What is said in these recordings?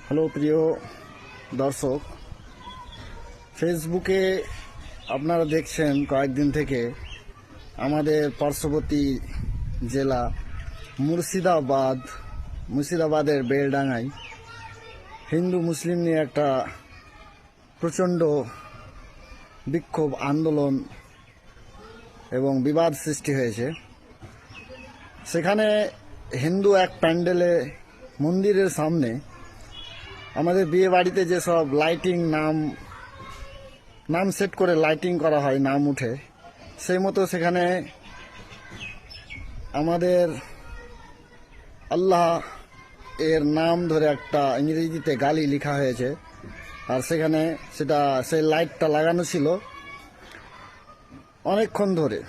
Hello প্রিয় দর্শক, ফেসবুকে আপনারা দেখছেন কয়েকদিন থেকে আমাদের পার্শ্ববর্তী জেলা মুর্শিদাবাদের বেলডাঙ্গায় হিন্দু মুসলিম নিয়ে একটা প্রচণ্ড বিক্ষোভ আন্দোলন এবং বিবাদ সৃষ্টি হয়েছে। সেখানে হিন্দু এক প্যান্ডেলে মন্দিরের সামনে আমাদের বিয়ে বাড়িতে যেসব লাইটিং নাম সেট করে লাইটিং করা হয়, নাম উঠে সেই মতো সেখানে আমাদের আল্লাহ এর নাম ধরে একটা ইংরেজিতে গালি লেখা হয়েছে, আর সেখানে সেই লাইটটা লাগানো ছিল অনেকক্ষণ ধরে।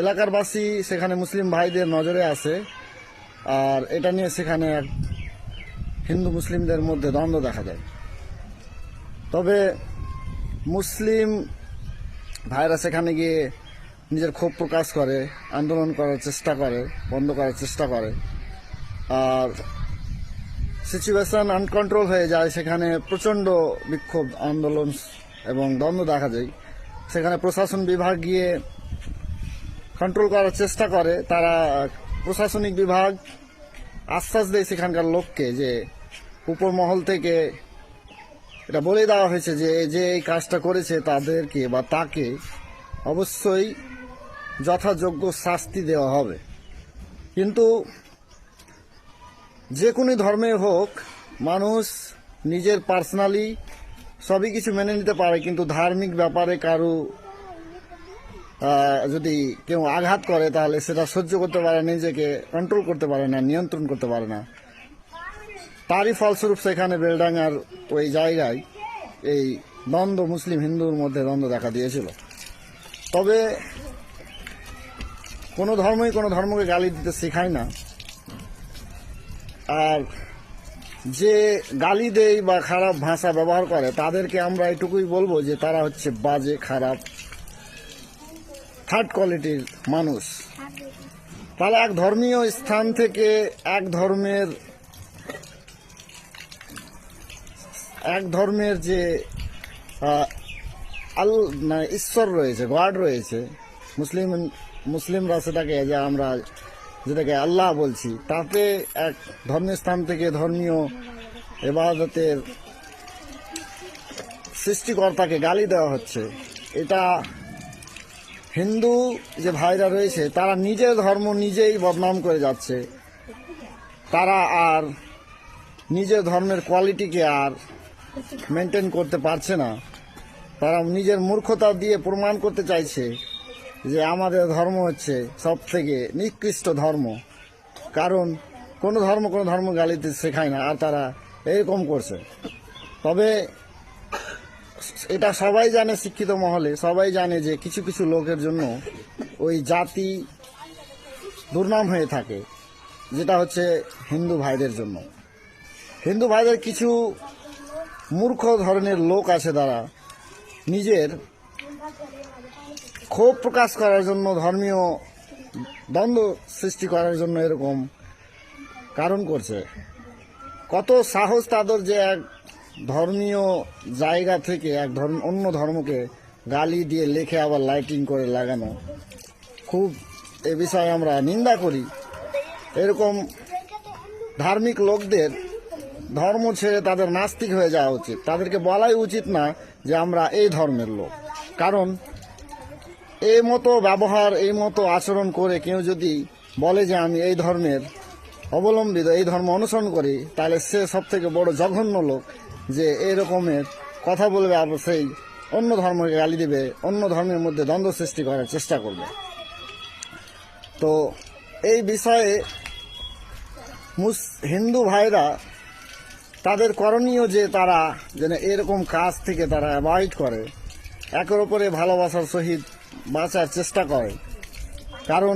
এলাকার বাসী সেখানে মুসলিম ভাইদের নজরে আসে, আর এটা নিয়ে সেখানে হিন্দু মুসলিমদের মধ্যে দ্বন্দ্ব দেখা যায়। তবে মুসলিম ভাইরা সেখানে গিয়ে নিজের ক্ষোভ প্রকাশ করে, আন্দোলন করার চেষ্টা করে, বন্ধ করার চেষ্টা করে, আর সিচুয়েশন আনকন্ট্রোল হয়ে যায়। সেখানে প্রচণ্ড বিক্ষোভ আন্দোলন এবং দ্বন্দ্ব দেখা যায়। সেখানে প্রশাসন বিভাগ গিয়ে কন্ট্রোল করার চেষ্টা করে। তারা প্রশাসনিক বিভাগ আশ্বাস দেয় সেখানকার লোককে যে উপর মহল থেকে এটা বলে দেওয়া হয়েছে যে এই কাজটা করেছে তাদেরকে বা তাকে অবশ্যই যথাযোগ্য শাস্তি দেওয়া হবে। কিন্তু যে কোনো ধর্মে হোক, মানুষ নিজের পার্সোনালি সবই কিছু মেনে নিতে পারে, কিন্তু ধার্মিক ব্যাপারে কারো যদি কেউ আঘাত করে তাহলে সেটা সহ্য করতে পারে, নিজেকে কন্ট্রোল করতে পারে না, নিয়ন্ত্রণ করতে পারে না। তারই ফলস্বরূপ সেখানে বেলডাঙ্গার ওই জায়গায় এই দ্বন্দ্ব, মুসলিম হিন্দুর মধ্যে দ্বন্দ্ব দেখা দিয়েছিল। তবে কোনো ধর্মই কোনো ধর্মকে গালি দিতে শেখায় না, আর যে গালি দেয় বা খারাপ ভাষা ব্যবহার করে তাদেরকে আমরা এটুকুই বলবো যে তারা হচ্ছে বাজে, খারাপ, থার্ড কোয়ালিটির মানুষ। তাহলে এক ধর্মীয় স্থান থেকে এক ধর্মের যে ঈশ্বর রয়েছে, গড রয়েছে, মুসলিমরা সেটাকে যেটাকে আল্লাহ বলছি, তাতে এক ধর্মীয় স্থান থেকে ধর্মীয় ইবাদতের সৃষ্টিকর্তাকে গালি দেওয়া হচ্ছে। এটা হিন্দু যে ভাইরা রয়েছে তারা নিজের ধর্ম নিজেই বদনাম করে যাচ্ছে। তারা আর নিজের ধর্মের কোয়ালিটিকে আর মেনটেন করতে পারছে না। তারা নিজের মূর্খতা দিয়ে প্রমাণ করতে চাইছে যে আমাদের ধর্ম হচ্ছে সব থেকে নিকৃষ্ট ধর্ম, কারণ কোনো ধর্ম গালিতে শেখায় না, আর তারা এরকম করছে। তবে এটা সবাই জানে, শিক্ষিত মহলে সবাই জানে যে কিছু কিছু লোকের জন্য ওই জাতি দুর্নাম হয়ে থাকে, যেটা হচ্ছে হিন্দু ভাইদের জন্য। হিন্দু ভাইদের কিছু মূর্খ ধরনের লোক আছে, তারা নিজের ক্ষোভ প্রকাশ করার জন্য, ধর্মীয় দ্বন্দ্ব সৃষ্টি করার জন্য এরকম কারণ করছে। কত সাহস তাদের যে এক ধর্মীয় জায়গা থেকে অন্য ধর্মকে গালি দিয়ে লেখে আবার লাইটিং করে লাগানো। খুব এ বিষয়ে আমরা নিন্দা করি। এরকম ধার্মিক লোকদের ধর্ম ছেড়ে তাদের নাস্তিক হয়ে যাওয়া উচিত। তাদেরকে বলাই উচিত না যে আমরা এই ধর্মের লোক, কারণ এই মতো ব্যবহার, এই মতো আচরণ করে কেউ যদি বলে যে আমি এই ধর্মের অবলম্বিত, এই ধর্ম অনুসরণ করি, তাহলে সে সব থেকে বড় জঘন্য লোক, যে এই রকমের কথা বলবে আর সেই অন্য ধর্মকে গালি দেবে, অন্য ধর্মের মধ্যে দ্বন্দ্ব সৃষ্টি করার চেষ্টা করবে। তো এই বিষয়ে হিন্দু ভাইরা তাদের করণীয় যে তারা যেন এরকম কাজ থেকে তারা অ্যাভয়েড করে, একের ওপরে ভালোবাসার সহিত বাঁচার চেষ্টা করে। কারণ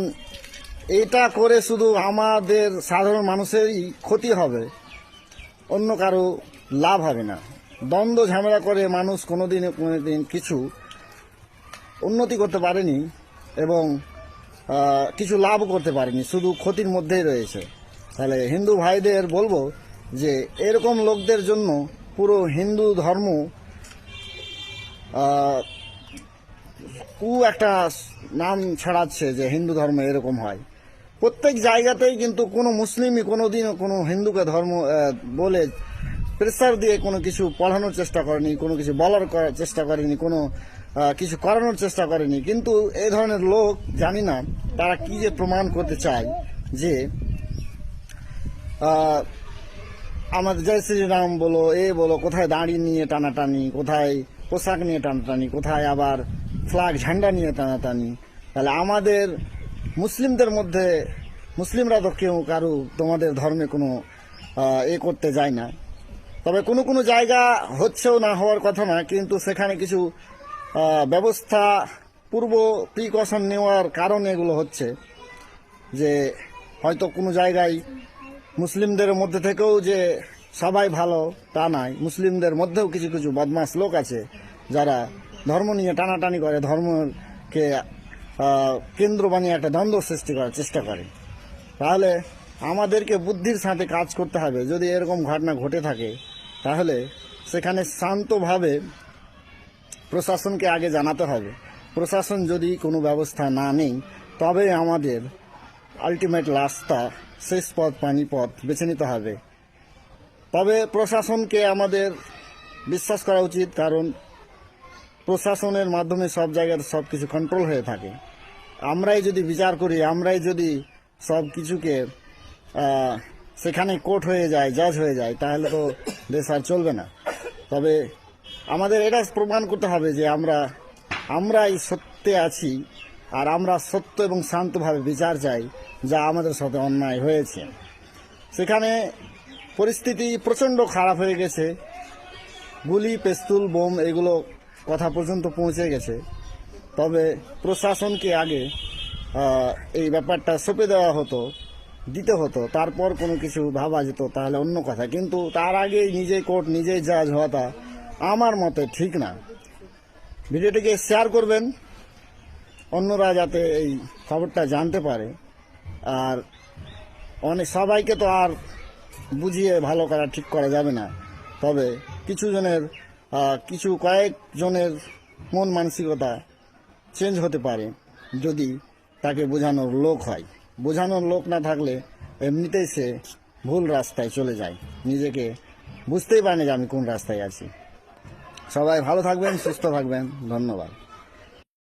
এটা করে শুধু আমাদের সাধারণ মানুষেরই ক্ষতি হবে, অন্য কারো লাভ হবে না। দ্বন্দ্ব ঝামেলা করে মানুষ কোনোদিন কিছু উন্নতি করতে পারেনি এবং কিছু লাভও করতে পারেনি, শুধু ক্ষতির মধ্যেই রয়েছে। তাহলে হিন্দু ভাইদের বলবো যে এরকম লোকদের জন্য পুরো হিন্দু ধর্ম একটা নাম ছড়াচ্ছে যে হিন্দু ধর্ম এরকম হয়। প্রত্যেক জায়গাতেই কিন্তু কোনো মুসলিমই কোনোদিনও কোনো হিন্দুকে ধর্ম বলে প্রেসার দিয়ে কোনো কিছু পড়ানোর চেষ্টা করেনি, কোনো কিছু বলার চেষ্টা করেনি, কোনো কিছু করানোর চেষ্টা করেনি। কিন্তু এই ধরনের লোক জানি না তারা কি যে প্রমাণ করতে চায় যে আমাদের জয় শ্রীরাম বলো, বলো, কোথায় দাঁড়ি নিয়ে টানাটানি, কোথায় পোশাক নিয়ে টানাটানি, কোথায় আবার ফ্ল্যাগ ঝান্ডা নিয়ে টানাটানি। তাহলে আমাদের মুসলিমদের মধ্যে মুসলিমরা তো কেউ কারো তোমাদের ধর্মে কোনো করতে যায় না। তবে কোনো কোনো জায়গা হচ্ছেও না, হওয়ার কথা না, কিন্তু সেখানে কিছু ব্যবস্থা পূর্ব প্রিকশন নেওয়ার কারণে এগুলো হচ্ছে। যে হয়তো কোনো জায়গায় মুসলিমদের মধ্যে থেকেও যে সবাই ভালো তা নয়, মুসলিমদের মধ্যেও কিছু কিছু বদমাশ লোক আছে যারা ধর্ম নিয়ে টানাটানি করে, ধর্মকে কেন্দ্র বানিয়ে একটা দ্বন্দ্ব সৃষ্টি করার চেষ্টা করে। তাহলে আমাদেরকে বুদ্ধির সাথে কাজ করতে হবে। যদি এরকম ঘটনা ঘটে থাকে তাহলে সেখানে শান্তভাবে প্রশাসনকে আগে জানাতে হবে। প্রশাসন যদি কোনো ব্যবস্থা না নেই তবে আমাদের আলটিমেট রাস্তা, শেষ পথ, পানিপথ বেছে নিতে হবে। তবে প্রশাসনকে আমাদের বিশ্বাস করা উচিত, কারণ প্রশাসনের মাধ্যমে সব জায়গায় সব কিছু কন্ট্রোল হয়ে থাকে। আমরাই যদি বিচার করি, আমরাই যদি সব কিছুকে সেখানে কোর্ট হয়ে যায়, জাজ হয়ে যায়, তাহলে তো দেশ আর চলবে না। তবে আমাদের এটা প্রমাণ করতে হবে যে আমরাই সত্যে আছি, আর আমরা সত্য এবং শান্তভাবে বিচার চাই যা আমাদের সাথে অন্যায় হয়েছে। সেখানে পরিস্থিতি প্রচণ্ড খারাপ হয়ে গেছে, গুলি, পেস্তুল, বোম এগুলো কথা পর্যন্ত পৌঁছে গেছে। তবে প্রশাসনকে আগে এই ব্যাপারটা সঁপে দেওয়া দিতে হতো, তারপর কোনো কিছু ভাবা যেত, তাহলে অন্য কথা। কিন্তু তার আগেই নিজেই কোর্ট, নিজেই জাজ হওয়াটা আমার মতে ঠিক না। ভিডিওটিকে শেয়ার করবেন, অন্যরা যাতে এই খবরটা জানতে পারে। আর সবাইকে তো আর বুঝিয়ে ভালো করা, ঠিক করা যাবে না। তবে কয়েকজনের মন মানসিকতা চেঞ্জ হতে পারে যদি তাকে বোঝানোর লোক হয়। বোঝানোর লোক না থাকলে এমনিতেই সে ভুল রাস্তায় চলে যায়, নিজেকে বুঝতেই পারে না যে আমি কোন রাস্তায় আছি। সবাই ভালো থাকবেন, সুস্থ থাকবেন। ধন্যবাদ।